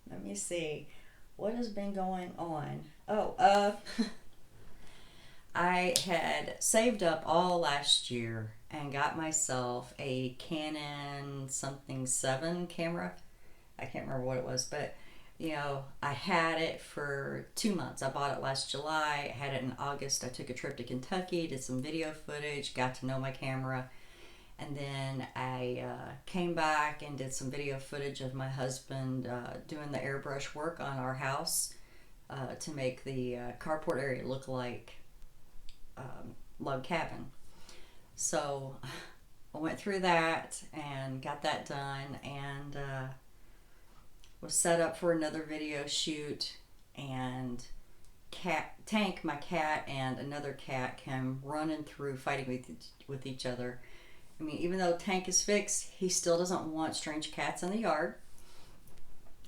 Let me see. What has been going on? Oh, I had saved up all last year and got myself a Canon something 7 camera. I can't remember what it was, but I had it for 2 months. I bought it last July, had it in August. I took a trip to Kentucky, did some video footage, got to know my camera, and then I came back and did some video footage of my husband doing the airbrush work on our house to make the carport area look like log cabin. So I went through that and got that done, and was set up for another video shoot. And Tank, my cat, and another cat came running through fighting with each other. I mean, even though Tank is fixed, he still doesn't want strange cats in the yard.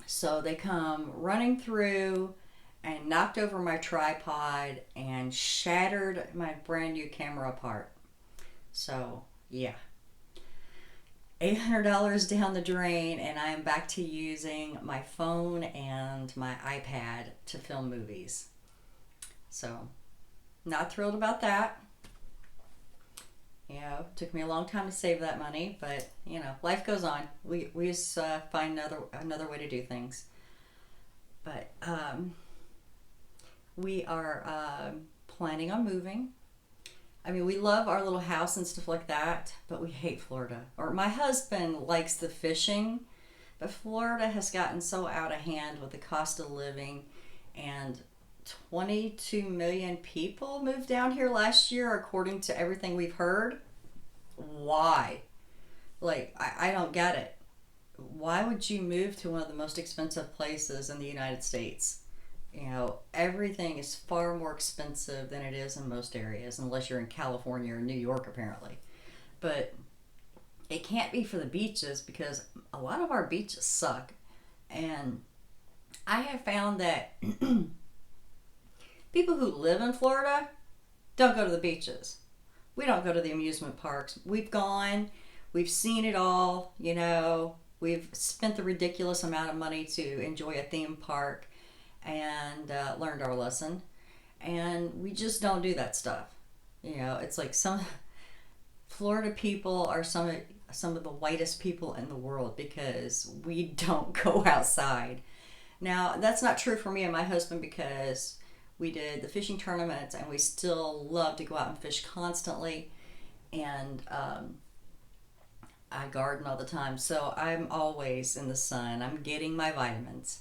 So they come running through and knocked over my tripod and shattered my brand new camera apart. So, yeah. $800 down the drain, and I am back to using my phone and my iPad to film movies. So, not thrilled about that. It took me a long time to save that money, but life goes on. We just find another way to do things. But we are planning on moving. I mean, we love our little house and stuff like that, but we hate Florida. Or my husband likes the fishing, but Florida has gotten so out of hand with the cost of living, and 22 million people moved down here last year, according to everything we've heard. Why? Like, I don't get it. Why would you move to one of the most expensive places in the United States? Everything is far more expensive than it is in most areas, unless you're in California or New York, apparently. But it can't be for the beaches, because a lot of our beaches suck. And I have found that people who live in Florida don't go to the beaches. We don't go to the amusement parks. We've gone, we've seen it all, we've spent the ridiculous amount of money to enjoy a theme park and learned our lesson. And we just don't do that stuff. It's like some Florida people are some of the whitest people in the world, because we don't go outside. Now, that's not true for me and my husband, because we did the fishing tournaments and we still love to go out and fish constantly. And I garden all the time, so I'm always in the sun. I'm getting my vitamins,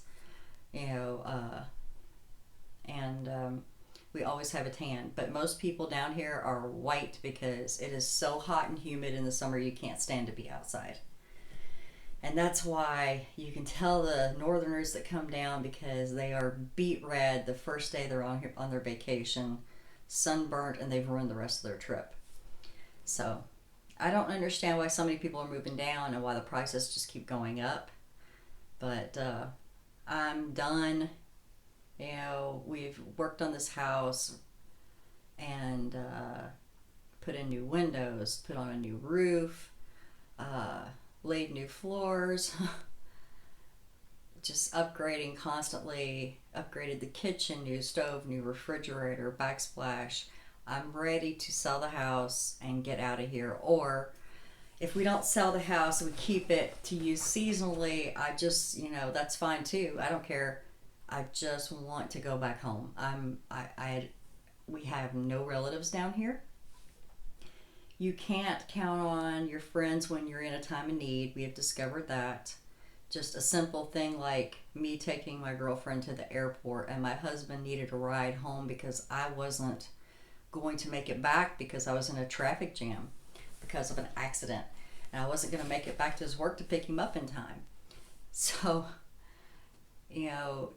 and we always have a tan. But most people down here are white, because it is so hot and humid in the summer you can't stand to be outside. And that's why you can tell the northerners that come down, because they are beet red the first day they're on their vacation, sunburnt, and they've ruined the rest of their trip. So I don't understand why so many people are moving down and why the prices just keep going up. But I'm done. We've worked on this house and put in new windows, put on a new roof, laid new floors, just upgrading constantly, upgraded the kitchen, new stove, new refrigerator, backsplash. I'm ready to sell the house and get out of here. Or if we don't sell the house, we keep it to use seasonally. I just, that's fine too. I don't care. I just want to go back home. We have no relatives down here. You can't count on your friends when you're in a time of need. We have discovered that. Just a simple thing like me taking my girlfriend to the airport, and my husband needed a ride home because I wasn't going to make it back, because I was in a traffic jam because of an accident, and I wasn't going to make it back to his work to pick him up in time. So,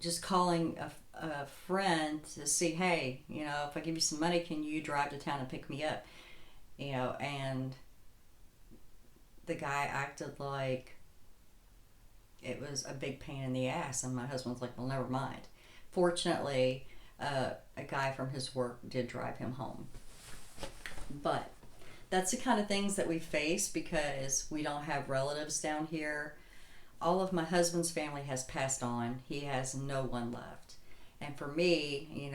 just calling a friend to see, hey, if I give you some money, can you drive to town and pick me up? And the guy acted like it was a big pain in the ass, and my husband's like, well, never mind. Fortunately, a guy from his work did drive him home. But that's the kind of things that we face because we don't have relatives down here. all of my husband's family has passed on. He has no one left. And for me,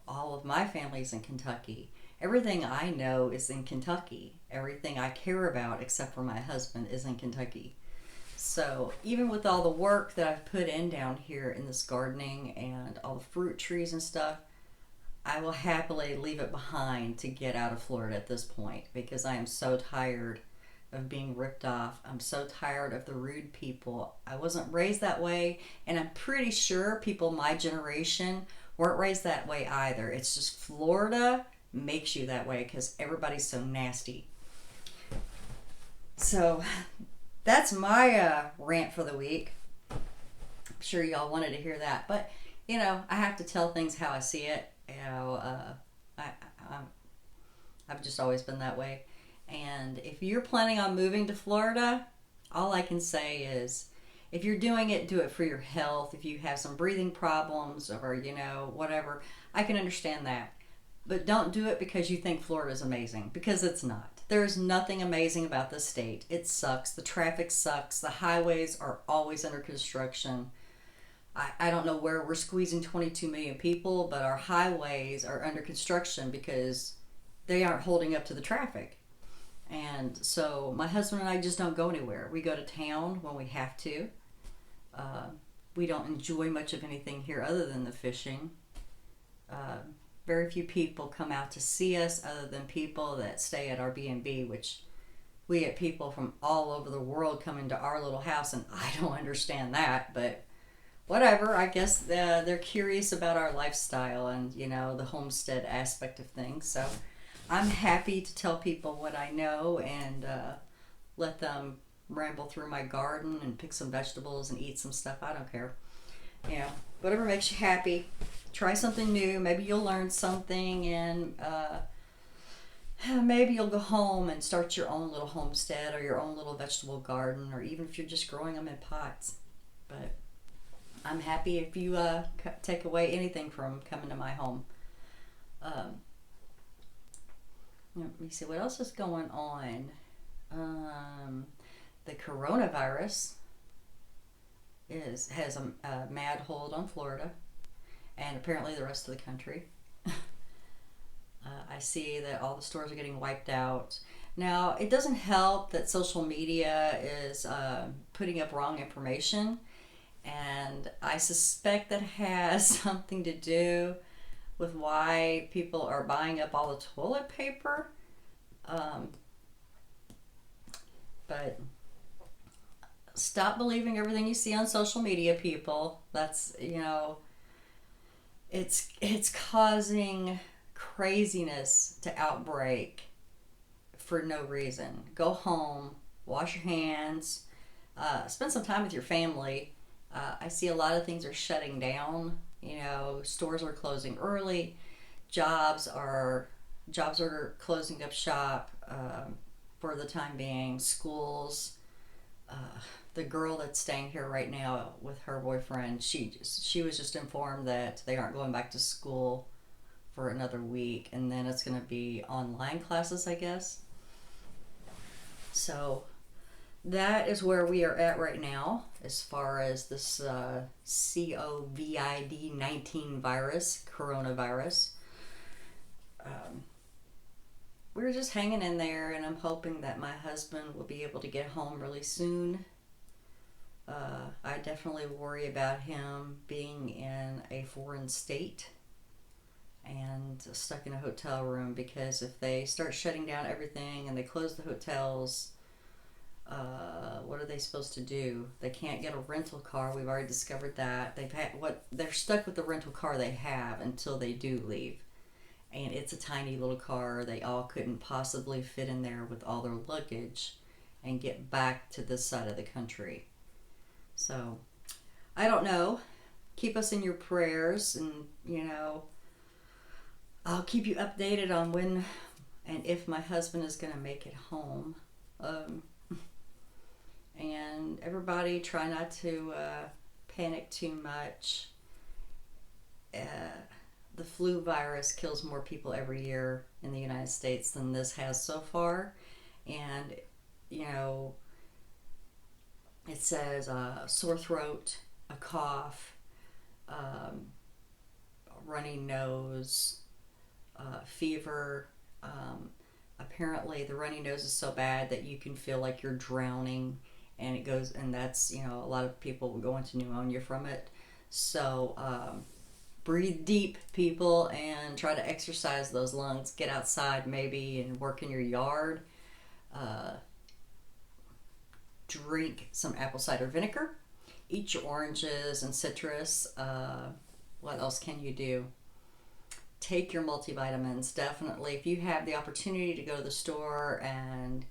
all of my family's in Kentucky. Everything I know is in Kentucky. Everything I care about, except for my husband, is in Kentucky. So even with all the work that I've put in down here in this gardening and all the fruit trees and stuff, I will happily leave it behind to get out of Florida at this point, because I am so tired of being ripped off. I'm so tired of the rude people. I wasn't raised that way, and I'm pretty sure people my generation weren't raised that way either. It's just Florida makes you that way because everybody's so nasty. So that's my rant for the week. I'm sure y'all wanted to hear that, but I have to tell things how I see it. I've just always been that way. And if you're planning on moving to Florida, all I can say is, if you're doing it, do it for your health. If you have some breathing problems or whatever, I can understand that. But don't do it because you think Florida is amazing, because it's not. There's nothing amazing about this state. It sucks. The traffic sucks. The highways are always under construction. I don't know where we're squeezing 22 million people, but our highways are under construction because they aren't holding up to the traffic. And so my husband and I just don't go anywhere. We go to town when we have to. We don't enjoy much of anything here other than the fishing. Very few people come out to see us other than people that stay at our B&B, which we get people from all over the world coming to our little house, and I don't understand that, but whatever. I guess they're curious about our lifestyle and, the homestead aspect of things. So I'm happy to tell people what I know and let them ramble through my garden and pick some vegetables and eat some stuff. I don't care. Whatever makes you happy. Try something new. Maybe you'll learn something, and maybe you'll go home and start your own little homestead or your own little vegetable garden, or even if you're just growing them in pots. But I'm happy if you take away anything from coming to my home. Let me see what else is going on. The coronavirus has a mad hold on Florida, and apparently the rest of the country. I see that all the stores are getting wiped out. Now, it doesn't help that social media is putting up wrong information, and I suspect that has something to do with why people are buying up all the toilet paper. But stop believing everything you see on social media, people. That's, it's causing craziness to outbreak for no reason. Go home, wash your hands, spend some time with your family. I see a lot of things are shutting down. Stores are closing early. Jobs are closing up shop for the time being. Schools. The girl that's staying here right now with her boyfriend, she was just informed that they aren't going back to school for another week, and then it's going to be online classes, I guess. So that is where we are at right now as far as this COVID-19 coronavirus. We're just hanging in there, and I'm hoping that my husband will be able to get home really soon. I definitely worry about him being in a foreign state and stuck in a hotel room, because if they start shutting down everything and they close the hotels, what are they supposed to do? They can't get a rental car. We've already discovered that. They're stuck with the rental car they have until they do leave. And it's a tiny little car. They all couldn't possibly fit in there with all their luggage and get back to this side of the country. So, I don't know. Keep us in your prayers, and, I'll keep you updated on when and if my husband is going to make it home. And everybody try not to panic too much. The flu virus kills more people every year in the United States than this has so far. And, It says sore throat, a cough, um, runny nose, fever. Apparently, the runny nose is so bad that you can feel like you're drowning, and it goes, and that's, a lot of people will go into pneumonia from it. So, breathe deep, people, and try to exercise those lungs. Get outside, maybe, and work in your yard. Uh, Drink some apple cider vinegar. Eat your oranges and citrus. What else can you do? Take your multivitamins, definitely. If you have the opportunity to go to the store and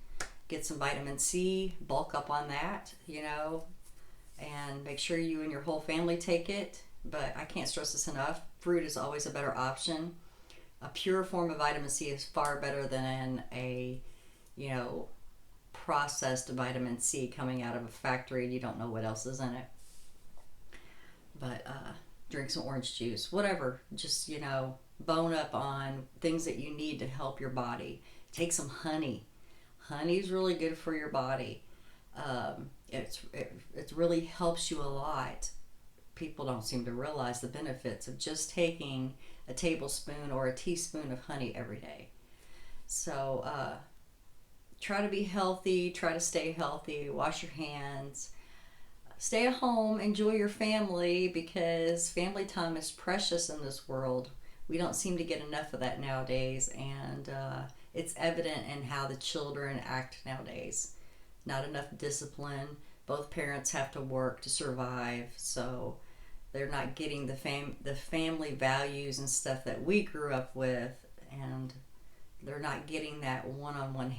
get some vitamin C, bulk up on that, and make sure you and your whole family take it. But I can't stress this enough. Fruit is always a better option. A pure form of vitamin C is far better than a, you know, processed vitamin C coming out of a factory and you don't know what else is in it. But drink some orange juice, whatever. Just, bone up on things that you need to help your body. Take some honey. Honey is really good for your body. It really helps you a lot. People don't seem to realize the benefits of just taking a tablespoon or a teaspoon of honey every day. So try to be healthy, try to stay healthy, wash your hands, stay at home, enjoy your family, because family time is precious in this world. We don't seem to get enough of that nowadays, and it's evident in how the children act nowadays. Not enough discipline. Both parents have to work to survive, so they're not getting the family values and stuff that we grew up with, and they're not getting that one-on-one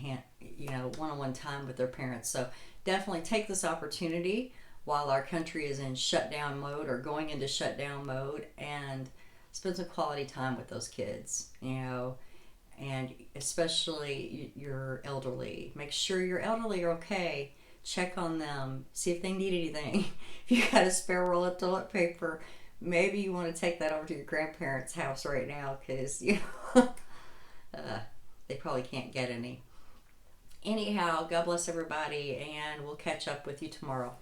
time with their parents. So definitely take this opportunity while our country is in shutdown mode or going into shutdown mode, and spend some quality time with those kids, and especially your elderly. Make sure your elderly are okay. Check on them. See if they need anything. If you got a spare roll of toilet paper, maybe you want to take that over to your grandparents' house right now, because they probably can't get any. Anyhow, God bless everybody, and we'll catch up with you tomorrow.